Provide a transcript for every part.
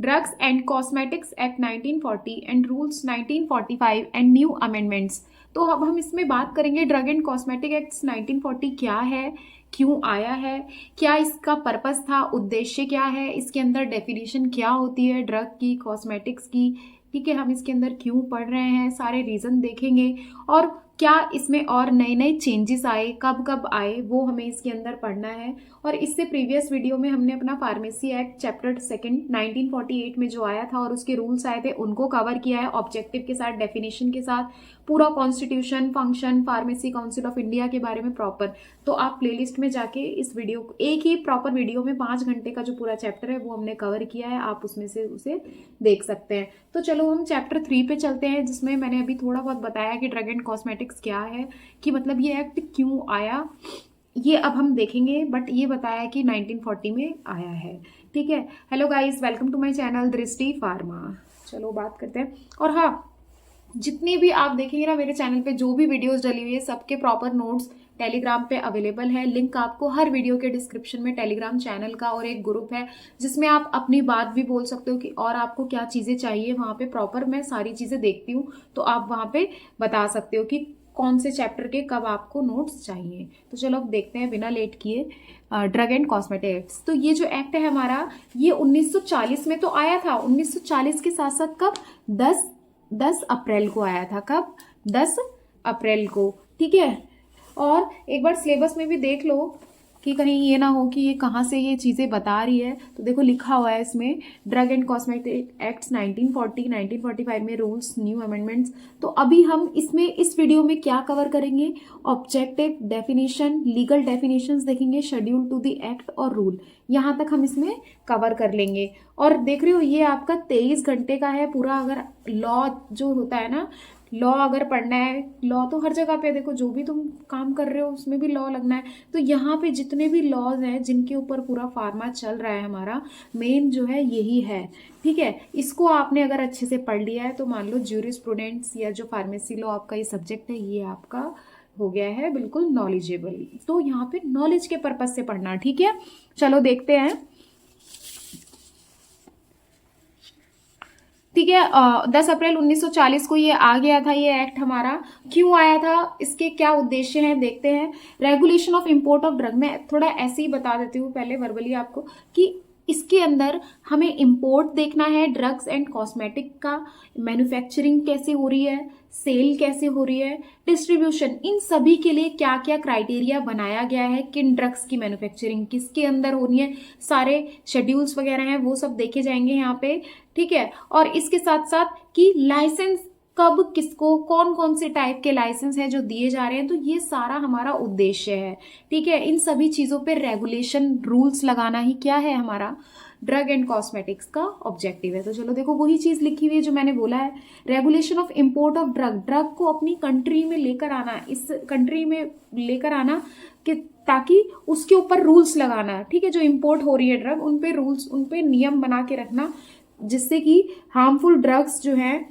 Drugs and cosmetics act 1940 and rules 1945 and new amendments. तो अब हम इसमें बात करेंगे ड्रग एंड कॉस्मेटिक एक्ट 1940 क्या है, क्यों आया है, क्या इसका पर्पस था, उद्देश्य क्या है, इसके अंदर डेफिनेशन क्या होती है ड्रग की, कॉस्मेटिक्स की, ठीक है, हम इसके अंदर क्यों पढ़ रहे हैं, सारे रीजन देखेंगे, और क्या इसमें और नए नए चेंजेस आए, कब कब आए, वो हमें इसके अंदर पढ़ना है। और इससे प्रीवियस वीडियो में हमने अपना फार्मेसी एक्ट चैप्टर सेकंड 1948 में जो आया था और उसके रूल्स आए थे उनको कवर किया है, ऑब्जेक्टिव के साथ, डेफिनेशन के साथ, पूरा constitution, function, pharmacy council of India के बारे में प्रॉपर। तो आप प्लेलिस्ट में जाके इस वीडियो को, एक ही प्रॉपर वीडियो में 5 घंटे का जो पूरा चैप्टर है वो हमने कवर किया है, आप उसमें से उसे देख सकते हैं। तो चलो हम चैप्टर 3 पे चलते हैं, जिसमें मैंने अभी थोड़ा बहुत बताया कि ड्रग एंड कॉस्मेटिक्स क्या है, कि मतलब ये एक्ट क्यों आया, ये अब हम देखेंगे, बट ये बताया कि 1940 में आया है। ठीक है, hello guys, welcome to my channel Drishti Pharma. चलो बात करते हैं। और हाँ, जितनी भी आप देखेंगे ना मेरे चैनल पे, जो भी वीडियोस डली हुई है सबके प्रॉपर नोट्स टेलीग्राम पे अवेलेबल है। लिंक आपको हर वीडियो के डिस्क्रिप्शन में टेलीग्राम चैनल का, और एक ग्रुप है जिसमें आप अपनी बात भी बोल सकते हो कि और आपको क्या चीज़ें चाहिए, वहाँ पे प्रॉपर मैं सारी चीज़ें देखती हूँ, तो आप वहाँ पे बता सकते हो कि कौन से चैप्टर के कब आपको नोट्स चाहिए। तो चलो अब देखते हैं बिना लेट किए ड्रग एंड कॉस्मेटिक एक्ट। तो ये जो एक्ट है हमारा, ये 1940 में तो आया था। 1940 के साथ साथ कब, 10 अप्रैल को आया था। कब, 10 अप्रैल को। ठीक है, और एक बार सिलेबस में भी देख लो कि कहीं ये ना हो कि ये कहाँ से ये चीज़ें बता रही है। तो देखो लिखा हुआ है इसमें, ड्रग एंड कॉस्मेटिक एक्ट्स 1940, 1945 में रूल्स, न्यू अमेंडमेंट्स। तो अभी हम इसमें इस वीडियो में क्या कवर करेंगे, ऑब्जेक्टिव, डेफिनेशन, लीगल डेफिनेशंस देखेंगे, शेड्यूल टू द एक्ट और रूल, यहाँ तक हम इसमें कवर कर लेंगे। और देख रहे हो ये आपका 23 घंटे का है पूरा। अगर लॉ जो होता है ना, लॉ अगर पढ़ना है, लॉ तो हर जगह पे देखो, जो भी तुम काम कर रहे हो उसमें भी लॉ लगना है। तो यहाँ पे जितने भी लॉज हैं जिनके ऊपर पूरा फार्मा चल रहा है हमारा, मेन जो है यही है। ठीक है, इसको आपने अगर अच्छे से पढ़ लिया है तो मान लो ज्यूरिस्प्रूडेंस या जो फार्मेसी लॉ आपका ये सब्जेक्ट है, ये आपका हो गया है बिल्कुल नॉलेजेबल। तो यहाँ पे नॉलेज के पर्पज से पढ़ना। ठीक है, चलो देखते हैं। ठीक है, 10 अप्रैल 1940 को ये आ गया था, ये एक्ट हमारा। क्यों आया था, इसके क्या उद्देश्य हैं, देखते हैं। Regulation of import of drug, मैं थोड़ा ऐसे ही बता देती हूँ पहले वर्बली आपको, कि इसके अंदर हमें इंपोर्ट देखना है ड्रग्स एंड कॉस्मेटिक का, मैन्युफैक्चरिंग कैसे हो रही है, सेल कैसे हो रही है, डिस्ट्रीब्यूशन, इन सभी के लिए क्या क्या क्राइटेरिया बनाया गया है, किन ड्रग्स की मैन्युफैक्चरिंग किसके अंदर होनी है, सारे शेड्यूल्स वगैरह हैं वो सब देखे जाएंगे यहाँ पे। ठीक है, और इसके साथ साथ कि लाइसेंस कब किसको, कौन कौन से टाइप के लाइसेंस हैं जो दिए जा रहे हैं, तो ये सारा हमारा उद्देश्य है। ठीक है, इन सभी चीजों पे रेगुलेशन, रूल्स लगाना ही क्या है हमारा ड्रग एंड कॉस्मेटिक्स का ऑब्जेक्टिव है। तो चलो देखो, वही चीज लिखी हुई है जो मैंने बोला है, regulation of import of drug, drug को अपनी कंट्री में लेकर आना, इस कंट्री में लेकर आना कि ताकि उसके ऊपर रूल्स लगाना। ठीक है, जो इंपोर्ट हो रही है ड्रग, उन पे रूल्स, उन पे नियम बना के रखना, जिससे कि हार्मफुल ड्रग्स जो हैं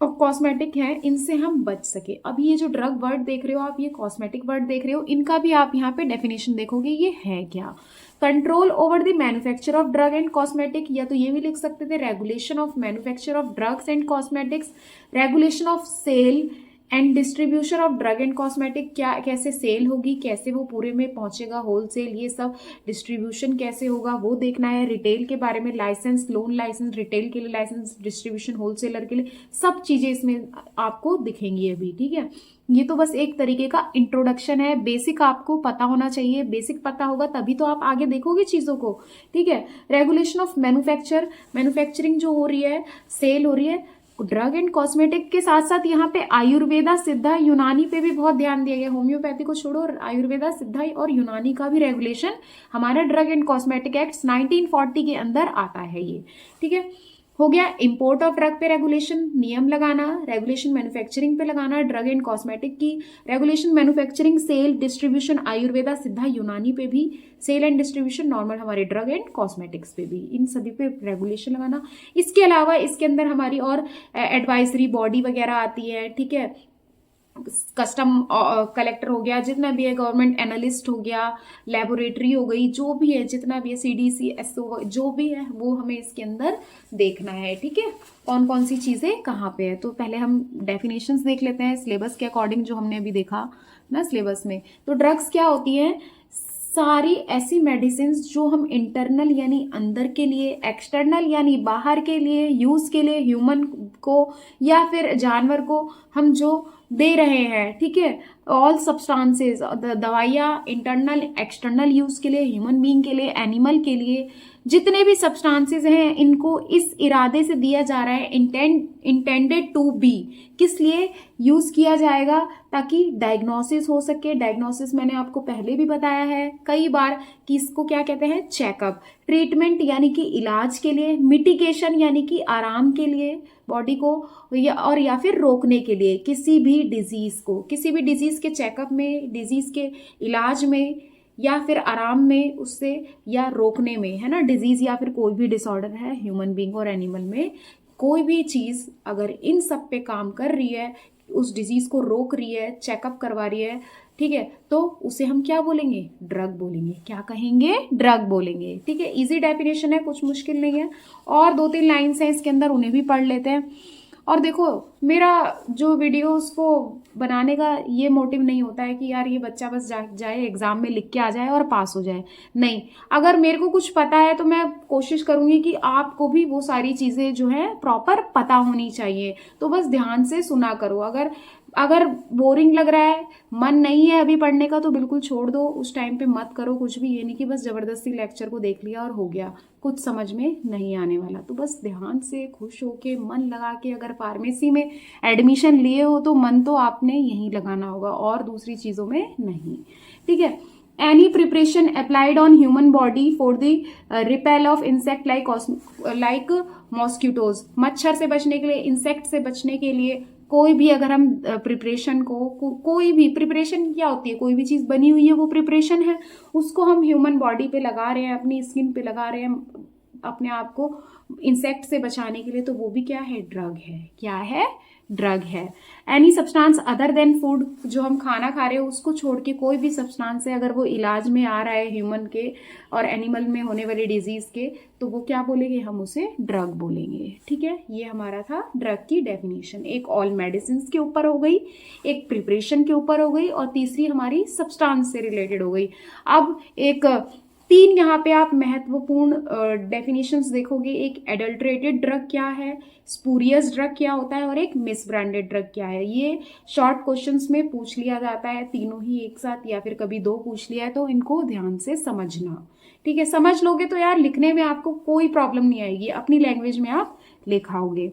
और कॉस्मेटिक हैं इनसे हम बच सके। अब ये जो ड्रग वर्ड देख रहे हो आप, ये कॉस्मेटिक वर्ड देख रहे हो, इनका भी आप यहाँ पे डेफिनेशन देखोगे ये है क्या। Control over the manufacture of drug and cosmetic, या तो ये भी लिख सकते थे regulation of manufacture of drugs and cosmetics, regulation of sale and distribution of drug and cosmetic, क्या कैसे सेल होगी, कैसे वो पूरे में पहुंचेगा होलसेल, ये सब डिस्ट्रीब्यूशन कैसे होगा वो देखना है। रिटेल के बारे में, लाइसेंस, लोन लाइसेंस, रिटेल के लिए लाइसेंस, डिस्ट्रीब्यूशन होलसेलर के लिए, सब चीजें इसमें आपको दिखेंगी अभी। ठीक है, ये तो बस एक तरीके का इंट्रोडक्शन है, बेसिक आपको पता होना चाहिए, बेसिक पता होगा तभी तो आप आगे देखोगे चीजों को। ठीक है, रेगुलेशन ऑफ मैन्युफैक्चर, मैन्युफैक्चरिंग जो हो रही है, सेल हो रही है ड्रग एंड कॉस्मेटिक के साथ साथ यहाँ पे आयुर्वेदा, सिद्धा, यूनानी पे भी बहुत ध्यान दिया गया। होम्योपैथी को छोड़ो, आयुर्वेदा, सिद्धा और यूनानी का भी रेगुलेशन हमारा ड्रग एंड कॉस्मेटिक एक्ट 1940 के अंदर आता है ये। ठीक है, हो गया इंपोर्ट ऑफ ड्रग पे रेगुलेशन, नियम लगाना, रेगुलेशन मैन्युफैक्चरिंग पे लगाना ड्रग एंड कॉस्मेटिक की, regulation manufacturing, sale, distribution Ayurveda, Siddha, Unani पे भी, सेल एंड डिस्ट्रीब्यूशन नॉर्मल हमारे ड्रग एंड कॉस्मेटिक्स पे भी, इन सभी पे रेगुलेशन लगाना। इसके अलावा इसके अंदर हमारी और एडवाइजरी बॉडी वगैरह आती है। ठीक है, कस्टम कलेक्टर हो गया, जितना भी है गवर्नमेंट एनालिस्ट हो गया, लेबोरेटरी हो गई, जो भी है जितना भी है सीडीसी एसओ जो भी है वो हमें इसके अंदर देखना है। ठीक है, कौन कौन सी चीज़ें कहाँ पे है। तो पहले हम डेफिनेशंस देख लेते हैं सिलेबस के अकॉर्डिंग, जो हमने अभी देखा ना सिलेबस में। तो ड्रग्स क्या होती है? सारी ऐसी मेडिसिन जो हम इंटरनल यानी अंदर के लिए, एक्सटर्नल यानी बाहर के लिए, यूज के लिए ह्यूमन को या फिर जानवर को हम जो दे रहे हैं। ठीक है, ऑल सब्सटेंसेस, दवाइयाँ इंटरनल एक्सटर्नल यूज के लिए, ह्यूमन बीइंग के लिए, एनिमल के लिए, जितने भी सब्सटेंसेस हैं इनको इस इरादे से दिया जा रहा है, इंटेंडेड टू बी, किस लिए यूज किया जाएगा? ताकि डायग्नोसिस हो सके। डायग्नोसिस मैंने आपको पहले भी बताया है कई बार कि इसको क्या कहते हैं? चेकअप। ट्रीटमेंट यानी कि इलाज के लिए, मिटिगेशन यानी कि आराम के लिए बॉडी को, या फिर रोकने के लिए किसी भी डिजीज को, किसी भी डिजीज के चेकअप में, डिजीज के इलाज में, या फिर आराम में उससे, या रोकने में, है ना। डिजीज या फिर कोई भी डिसऑर्डर है ह्यूमन बीइंग और एनिमल में, कोई भी चीज अगर इन सब पे काम कर रही है, उस डिजीज को रोक रही है, चेकअप करवा रही है, ठीक है, तो उसे हम क्या बोलेंगे? ड्रग बोलेंगे। क्या कहेंगे? ड्रग बोलेंगे। ठीक है, इजी डेफिनेशन है, कुछ मुश्किल नहीं है। और 2-3 लाइन्स हैं इसके अंदर, उन्हें भी पढ़ लेते हैं। और देखो, मेरा जो वीडियोस को बनाने का ये मोटिव नहीं होता है कि यार ये बच्चा बस जाए एग्जाम में लिख के आ जाए और पास हो जाए। नहीं, अगर मेरे को कुछ पता है तो मैं कोशिश करूंगी कि आपको भी वो सारी चीजें जो है प्रॉपर पता होनी चाहिए। तो बस ध्यान से सुना करो। अगर बोरिंग लग रहा है, मन नहीं है अभी पढ़ने का, तो बिल्कुल छोड़ दो, उस टाइम पे मत करो कुछ भी। ये नहीं कि बस जबरदस्ती लेक्चर को देख लिया और हो गया, कुछ समझ में नहीं आने वाला। तो बस ध्यान से, खुश होके, मन लगा के, अगर फार्मेसी में एडमिशन लिए हो तो मन तो आपने यहीं लगाना होगा और दूसरी चीजों में नहीं। ठीक है, any preparation applied on human body for the repel of insect like mosquitoes, मच्छर से बचने के लिए, इंसेक्ट से बचने के लिए, कोई भी अगर हम प्रिपरेशन कोई भी प्रिपरेशन क्या होती है? कोई भी चीज बनी हुई है वो प्रिपरेशन है, उसको हम ह्यूमन बॉडी पे लगा रहे हैं, अपनी स्किन पे लगा रहे हैं अपने आप को इंसेक्ट से बचाने के लिए, तो वो भी क्या है? ड्रग है। क्या है? ड्रग है। Any substance other than food, जो हम खाना खा रहे हो उसको छोड़ के कोई भी सब्सटेंस है, अगर वो इलाज में आ रहा है ह्यूमन के और एनिमल में होने वाले डिजीज के, तो वो क्या बोलेंगे? हम उसे ड्रग बोलेंगे। ठीक है, ये हमारा था ड्रग की डेफिनेशन। एक ऑल मेडिसिन के ऊपर हो गई, एक प्रिपरेशन के ऊपर हो गई, और तीसरी हमारी सब्सटेंस से रिलेटेड हो गई। अब एक 3 यहाँ पे आप महत्वपूर्ण डेफिनेशंस देखोगे। एक एडल्ट्रेटेड ड्रग क्या है, स्पूरियस ड्रग क्या होता है, और एक मिसब्रांडेड ड्रग क्या है। ये शॉर्ट क्वेश्चंस में पूछ लिया जाता है, तीनों ही एक साथ, या फिर कभी 2 पूछ लिया है, तो इनको ध्यान से समझना। ठीक है, समझ लोगे तो यार लिखने में आपको कोई प्रॉब्लम नहीं आएगी, अपनी लैंग्वेज में आप लिखाओगे।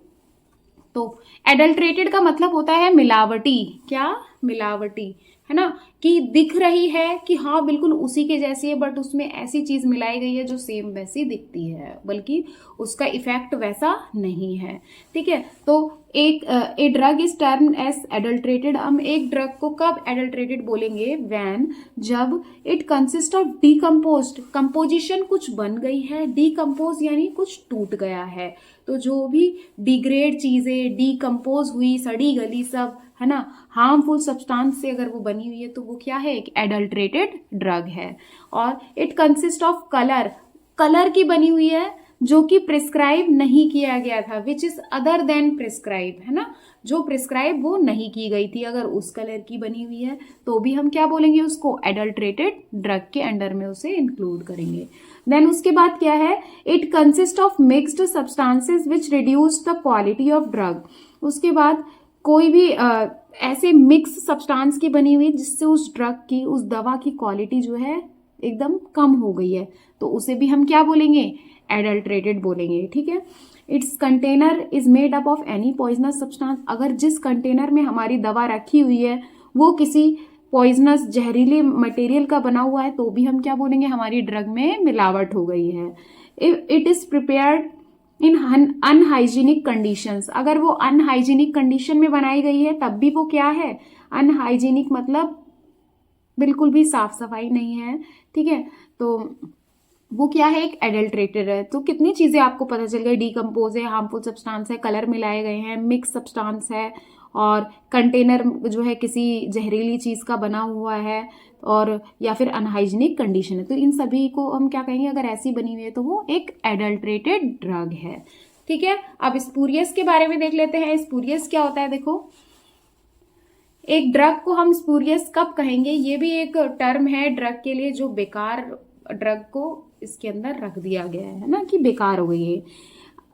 तो एडल्ट्रेटेड का मतलब होता है मिलावटी। क्या? मिलावटी, है ना, कि दिख रही है कि हाँ बिल्कुल उसी के जैसी है, बट उसमें ऐसी चीज मिलाई गई है जो सेम वैसी दिखती है, बल्कि उसका इफेक्ट वैसा नहीं है। ठीक है, तो a drug is term as adulterated. हम एक ड्रग को कब एडल्ट्रेटेड बोलेंगे? व्हेन, जब it consist of decomposed, composition कुछ बन गई है, डीकम्पोज यानी कुछ टूट गया है। तो जो भी डिग्रेड चीजें, डीकम्पोज हुई, सड़ी गली सब, है ना, हार्मफुल सब्सटेंस से अगर वो बनी हुई है, तो वो क्या है? एक एडल्ट्रेटेड ड्रग है। और इट कंसिस्ट ऑफ कलर की बनी हुई है, जो कि प्रिस्क्राइब नहीं किया गया था, which is other than prescribe, है ना, जो प्रिस्क्राइब वो नहीं की गई थी, अगर उस कलर की बनी हुई है तो भी हम क्या बोलेंगे? उसको एडल्ट्रेटेड ड्रग के अंडर में उसे इंक्लूड करेंगे। देन उसके बाद क्या है? It consist of mixed substances which reduce the quality of drug. उसके बाद कोई भी ऐसे मिक्स सब्सटेंस की बनी हुई जिससे उस ड्रग की, उस दवा की क्वालिटी जो है एकदम कम हो गई है, तो उसे भी हम क्या बोलेंगे? एडल्ट्रेटेड बोलेंगे। ठीक है, it's container is made up of any poisonous substance. अगर जिस कंटेनर में हमारी दवा रखी हुई है वो किसी पॉइजनस, जहरीले मटेरियल का बना हुआ है, तो भी हम क्या बोलेंगे? हमारी ड्रग में मिलावट हो गई है। It is prepared in unhygienic conditions. अगर वो अनहाइजीनिक कंडीशन में बनाई गई है तब भी वो क्या है? अनहाइजीनिक, मतलब बिल्कुल भी साफ सफाई नहीं है। ठीक है, तो वो क्या है? एक एडल्ट्रेटेड है। तो कितनी चीजें आपको पता चल गई? डीकम्पोज है, हार्मफुल सब्सटेंस है, कलर मिलाए गए हैं, मिक्स सब्सटेंस है, और कंटेनर जो है किसी जहरीली चीज़ का बना हुआ है, और या फिर अनहाइजीनिक कंडीशन है, तो इन सभी को हम क्या कहेंगे, अगर ऐसी बनी हुई है तो वो एक एडल्ट्रेटेड ड्रग है। ठीक है, अब स्पूरियस के बारे में देख लेते हैं। स्पूरियस क्या होता है, देखो एक ड्रग को हम स्पूरियस कब कहेंगे, ये भी एक टर्म है ड्रग के लिए, जो बेकार ड्रग को इसके अंदर रख दिया गया है ना, कि बेकार हो गई है।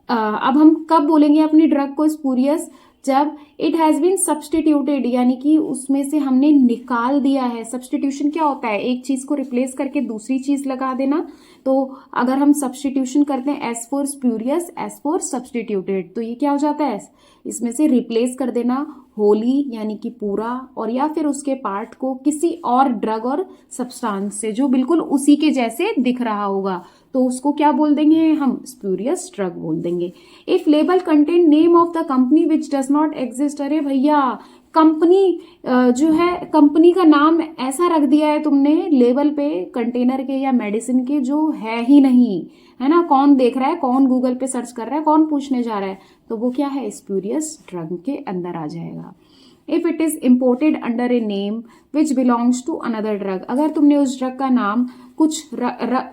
अब हम कब बोलेंगे अपनी ड्रग को स्पूरियस, जब इट हैज बीन सब्सटीट्यूटेड, यानी कि उसमें से हमने निकाल दिया है। सब्सटीट्यूशन क्या होता है, एक चीज को रिप्लेस करके दूसरी चीज लगा देना। तो अगर हम सब्सटीट्यूशन करते हैं as for spurious as for substituted, तो ये क्या हो जाता है, इसमें से रिप्लेस कर देना होली यानी कि पूरा, और या फिर उसके पार्ट को किसी और ड्रग और सब्सटेंस से जो बिल्कुल उसी के जैसे दिख रहा होगा, तो उसको क्या बोल देंगे हम, स्पूरियस ड्रग बोल देंगे। If label contain name of the company which does not exist, अरे भैया कंपनी जो है, कंपनी का नाम ऐसा रख दिया है तुमने लेबल पे कंटेनर के या मेडिसिन के, जो है ही नहीं, है ना, कौन देख रहा है, कौन गूगल पे सर्च कर रहा है, कौन पूछने जा रहा है, तो वो क्या है, स्पूरियस ड्रग के अंदर आ जाएगा। If it is imported under a name which belongs to another drug, अगर तुमने उस ड्रग का नाम कुछ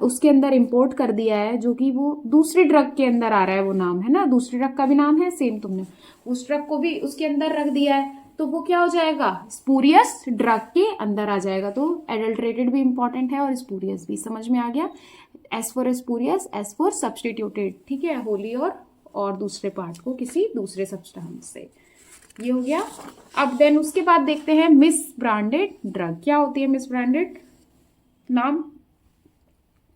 उसके अंदर इंपोर्ट कर दिया है जो कि वो दूसरी ड्रग के अंदर आ रहा है, वो नाम है ना, दूसरी ड्रग का भी नाम है सेम, तुमने उस ड्रग को भी उसके अंदर रख दिया है, तो वो क्या हो जाएगा, स्पूरियस ड्रग के अंदर आ जाएगा। तो एडल्ट्रेटेड भी इंपॉर्टेंट है और स्पूरियस भी, समझ में आ गया, as for spurious as for substituted, ठीक है, होली और दूसरे पार्ट को किसी दूसरे सब्सटेंस से, ये हो गया। अब देन उसके बाद देखते हैं मिस ब्रांडेड ड्रग, क्या होती है मिस ब्रांडेड, नाम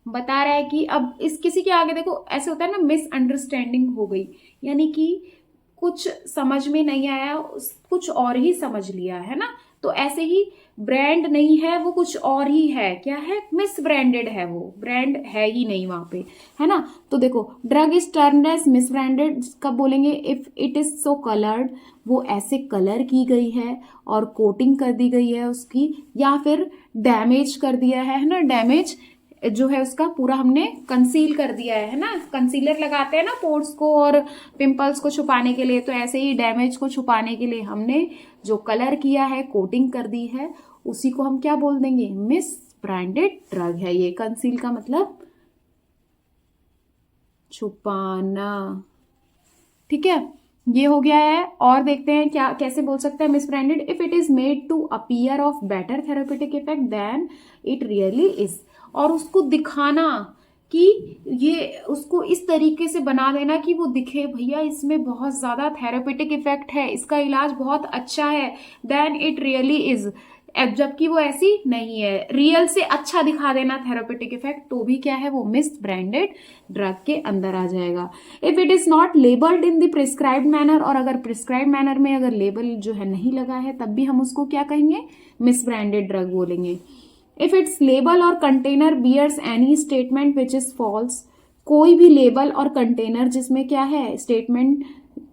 बता रहा है कि अब इस किसी के आगे देखो ऐसे होता है ना, मिसअंडरस्टैंडिंग हो गई, यानी कि कुछ समझ में नहीं आया, कुछ और ही समझ लिया, है ना, तो ऐसे ही ब्रांड नहीं है, वो कुछ और ही है, क्या है, मिस ब्रांडेड है, वो ब्रांड है ही नहीं वहां पे, है ना। तो देखो drug is termed as misbranded कब बोलेंगे, if it is so coloured, वो ऐसे कलर की गई है और कोटिंग कर दी गई है उसकी, या फिर डैमेज कर दिया है ना, डैमेज जो है उसका पूरा हमने कंसील कर दिया है ना, कंसीलर लगाते हैं ना पोर्स को और पिंपल्स को छुपाने के लिए, तो ऐसे ही डैमेज को छुपाने के लिए हमने जो कलर किया है, कोटिंग कर दी है, उसी को हम क्या बोल देंगे, मिस ब्रांडेड ड्रग है ये। कंसील का मतलब छुपाना, ठीक है, ये हो गया है। और देखते हैं क्या कैसे बोल सकते हैं misbranded, if it is made to appear of better therapeutic effect than it really is, और उसको दिखाना कि ये उसको इस तरीके से बना देना कि वो दिखे भैया इसमें बहुत ज्यादा थेरेपेटिक इफेक्ट है, इसका इलाज बहुत अच्छा है, देन इट रियली इज, जबकि वो ऐसी नहीं है, रियल से अच्छा दिखा देना थेरेपेटिक इफेक्ट, तो भी क्या है, वो मिस ब्रांडेड ड्रग के अंदर आ जाएगा। If it is not labelled in the prescribed manner, और अगर प्रिस्क्राइब्ड मैनर में अगर लेबल जो है नहीं लगा है, तब भी हम उसको क्या कहेंगे, मिस ब्रांडेड ड्रग बोलेंगे। इफ इट्स लेबल और container bears any statement which is false, कोई भी लेबल और कंटेनर जिसमें क्या है, स्टेटमेंट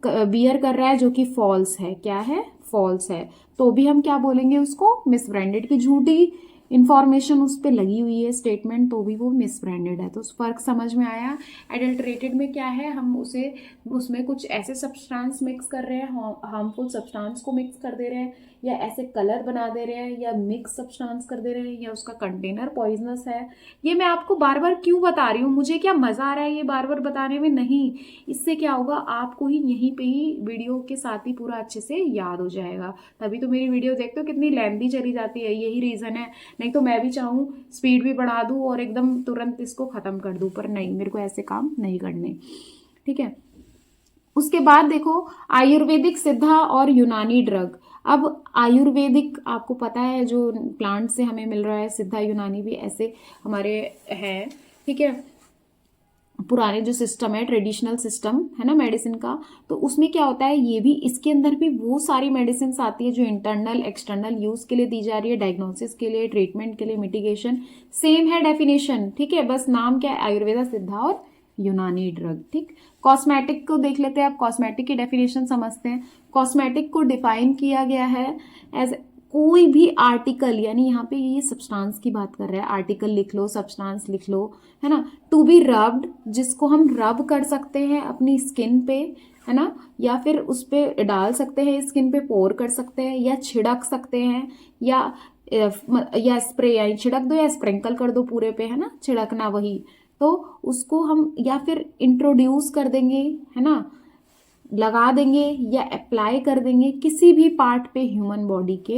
बियर कर रहा है जो कि फॉल्स है, क्या है, फॉल्स है, तो भी हम क्या बोलेंगे उसको, मिस ब्रांडेड की झूठी इंफॉर्मेशन उस पर लगी हुई है स्टेटमेंट, तो भी वो मिस ब्रांडेड है। तो फर्क समझ में आया। एडल्ट्रेटेड में क्या है, हम उसे उसमें कुछ ऐसे सब्सटेंस मिक्स कर रहे हैं, हार्मफुल सब्सटेंस को मिक्स कर दे रहे हैं, या ऐसे कलर बना दे रहे हैं, या मिक्स सब्सटेंस कर दे रहे हैं, या उसका कंटेनर पॉइजनस है। ये मैं आपको बार बार क्यों बता रही हूँ, मुझे क्या मजा आ रहा है ये बार बार बताने में, नहीं, इससे क्या होगा, आपको ही यहीं पे ही वीडियो के साथ ही पूरा अच्छे से याद हो जाएगा। तभी तो मेरी वीडियो देखते हो कितनी लेंथी चली जाती है, यही रीजन है, नहीं तो मैं भी चाहूँ स्पीड भी बढ़ा दूँ और एकदम तुरंत इसको खत्म कर दूँ, पर नहीं, मेरे को ऐसे काम नहीं करने, ठीक है। उसके बाद देखो आयुर्वेदिक, सिद्धा और यूनानी ड्रग। अब आयुर्वेदिक आपको पता है जो प्लांट से हमें मिल रहा है, सिद्धा यूनानी भी ऐसे हमारे हैं, ठीक है, पुराने जो सिस्टम है, ट्रेडिशनल सिस्टम है ना मेडिसिन का, तो उसमें क्या होता है, ये भी इसके अंदर भी वो सारी मेडिसिन आती है जो इंटरनल एक्सटर्नल यूज के लिए दी जा रही है, डायग्नोसिस के लिए, ट्रीटमेंट के लिए, मिटिगेशन, सेम है डेफिनेशन, ठीक है, बस नाम क्या है, आयुर्वेदा, सिद्धा और यूनानी ड्रग, ठीक। कॉस्मेटिक को देख लेते हैं, आप कॉस्मेटिक की डेफिनेशन समझते हैं। कॉस्मेटिक को डिफाइन किया गया है एज कोई भी आर्टिकल, यानी यहाँ पे ये सब्सटेंस की बात कर रहा है, आर्टिकल लिख लो, सब्सटेंस लिख लो, है ना, टू बी रब्ड, जिसको हम रब कर सकते हैं अपनी स्किन पे, है ना, या फिर उस पे डाल सकते हैं, स्किन पे पोर कर सकते हैं, या छिड़क सकते हैं, या स्प्रे, या छिड़क दो या स्प्रिंकल कर दो पूरे पे, है ना, छिड़कना वही। तो उसको हम या फिर इंट्रोड्यूस कर देंगे, है ना, लगा देंगे या अप्लाई कर देंगे किसी भी पार्ट पे ह्यूमन बॉडी के,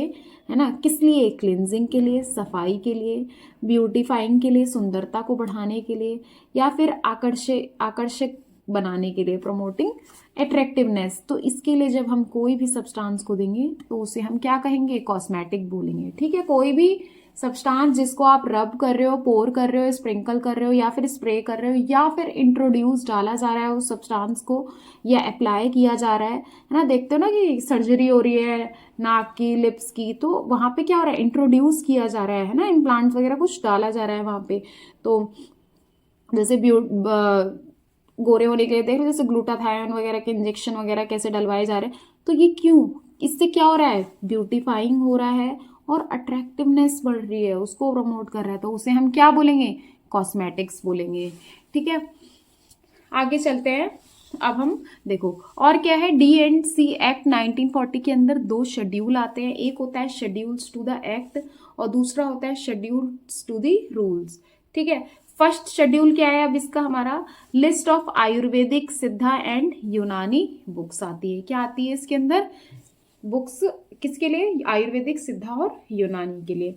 है ना, किस लिए, क्लिनजिंग के लिए, सफाई के लिए, ब्यूटीफाइंग के लिए, सुंदरता को बढ़ाने के लिए, या फिर आकर्षक बनाने के लिए, प्रमोटिंग अट्रैक्टिवनेस। तो इसके लिए जब हम कोई भी सब्सटेंस को देंगे तो उसे हम क्या कहेंगे, कॉस्मेटिक बोलेंगे। ठीक है, कोई भी सब्सटेंस जिसको आप रब कर रहे हो, पोर कर रहे हो, स्प्रिंकल कर रहे हो, या फिर स्प्रे कर रहे हो, या फिर इंट्रोड्यूस डाला जा रहा है उस सब्सटेंस को, या अप्लाई किया जा रहा है ना। देखते हो ना कि सर्जरी हो रही है नाक की, लिप्स की, तो वहां पे क्या हो रहा है, इंट्रोड्यूस किया जा रहा है ना, इम्प्लांट्स वगैरह कुछ डाला जा रहा है वहां पे। तो जैसे गोरे होने के लिए देख लो, जैसे ग्लूटाथायोन वगैरह के इंजेक्शन वगैरह कैसे डलवाए जा रहे हैं। तो ये क्यों, इससे क्या हो रहा है, ब्यूटीफाइंग हो रहा है और अट्रैक्टिवनेस बढ़ रही है, उसको प्रमोट कर रहा है, तो उसे हम क्या बोलेंगे, कॉस्मेटिक्स बोलेंगे। ठीक है, आगे चलते हैं। अब हम देखो और क्या है, D&C एक्ट 1940 के अंदर 2 शेड्यूल आते हैं। एक होता है शेड्यूल्स टू द एक्ट और दूसरा होता है शेड्यूल्स टू द रूल्स। ठीक है, फर्स्ट शेड्यूल क्या है अब इसका, हमारा लिस्ट ऑफ आयुर्वेदिक, सिद्धा एंड यूनानी बुक्स आती है। क्या आती है इसके अंदर, बुक्स किसके लिए, आयुर्वेदिक, सिद्धा और यूनानी के लिए।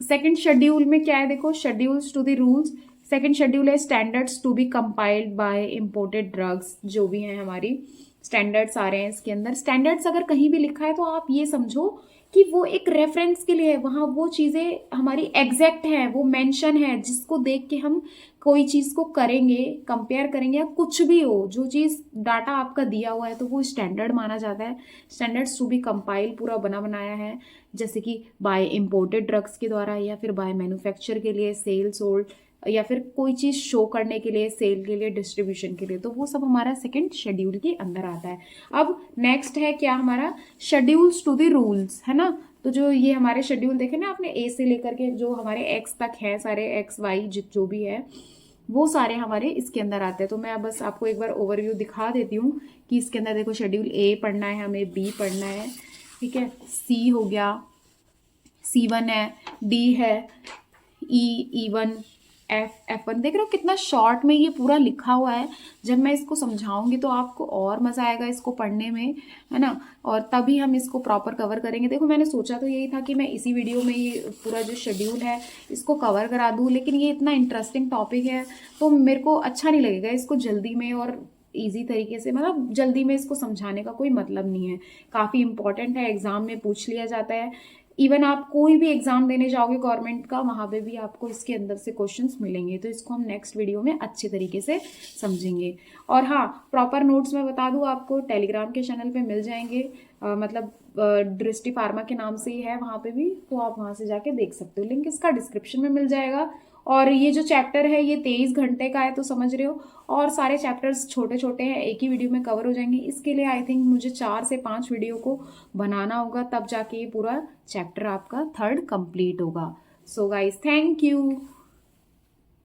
सेकंड शेड्यूल में क्या है, देखो, schedules to the rules. Second schedule है standards to be compiled by imported drugs, जो भी हैं हमारी स्टैंडर्ड्स आ रहे हैं इसके अंदर। स्टैंडर्ड्स अगर कहीं भी लिखा है तो आप ये समझो कि वो एक रेफरेंस के लिए है, वहाँ वो चीज़ें हमारी एग्जैक्ट हैं, वो मेंशन है, जिसको देख के हम कोई चीज़ को करेंगे, कंपेयर करेंगे, या कुछ भी हो, जो चीज़ डाटा आपका दिया हुआ है तो वो स्टैंडर्ड माना जाता है। स्टैंडर्ड्स टू बी कंपाइल पूरा बना बनाया है, जैसे कि बाय इंपोर्टेड ड्रग्स के द्वारा, या फिर बाय मैन्युफैक्चर के लिए, सेल सोल्ड, या फिर कोई चीज़ शो करने के लिए, सेल के लिए, डिस्ट्रीब्यूशन के लिए। तो वो सब हमारा सेकंड शेड्यूल के अंदर आता है। अब नेक्स्ट है क्या हमारा, शेड्यूल्स टू द रूल्स, है ना। तो जो ये हमारे शेड्यूल देखे ना आपने, ए से लेकर के जो हमारे एक्स तक है, सारे एक्स वाई जो भी है, वो सारे हमारे इसके अंदर आते हैं। तो मैं बस आपको एक बार ओवरव्यू दिखा देती हूँ कि इसके अंदर देखो, शेड्यूल ए पढ़ना है हमें, बी पढ़ना है, ठीक है, सी हो गया, C1 है, डी है, E1, F1। देख रहे हो कितना शॉर्ट में ये पूरा लिखा हुआ है। जब मैं इसको समझाऊंगी तो आपको और मज़ा आएगा इसको पढ़ने में, है ना, और तभी हम इसको प्रॉपर कवर करेंगे। देखो मैंने सोचा तो यही था कि मैं इसी वीडियो में ये पूरा जो शेड्यूल है इसको कवर करा दूँ, लेकिन ये इतना इंटरेस्टिंग टॉपिक है तो मेरे को अच्छा नहीं लगेगा इसको जल्दी में और ईजी तरीके से, मतलब जल्दी में इसको समझाने का कोई मतलब नहीं है। काफ़ी इंपॉर्टेंट है, एग्जाम में पूछ लिया जाता है। इवन आप कोई भी एग्जाम देने जाओगे गवर्नमेंट का, वहाँ पे भी आपको इसके अंदर से क्वेश्चंस मिलेंगे। तो इसको हम नेक्स्ट वीडियो में अच्छे तरीके से समझेंगे। और हाँ, प्रॉपर नोट्स मैं बता दूँ आपको, टेलीग्राम के चैनल पे मिल जाएंगे, मतलब दृष्टि फार्मा के नाम से ही है वहाँ पे भी, तो आप वहाँ से जाके देख सकते हो। लिंक इसका डिस्क्रिप्शन में मिल जाएगा। और ये जो चैप्टर है ये 23 घंटे का है, तो समझ रहे हो, और सारे चैप्टर्स छोटे छोटे हैं, एक ही वीडियो में कवर हो जाएंगे। इसके लिए आई थिंक मुझे 4 से 5 वीडियो को बनाना होगा, तब जाके ये पूरा चैप्टर आपका 3rd कंप्लीट होगा। So guys, thank you.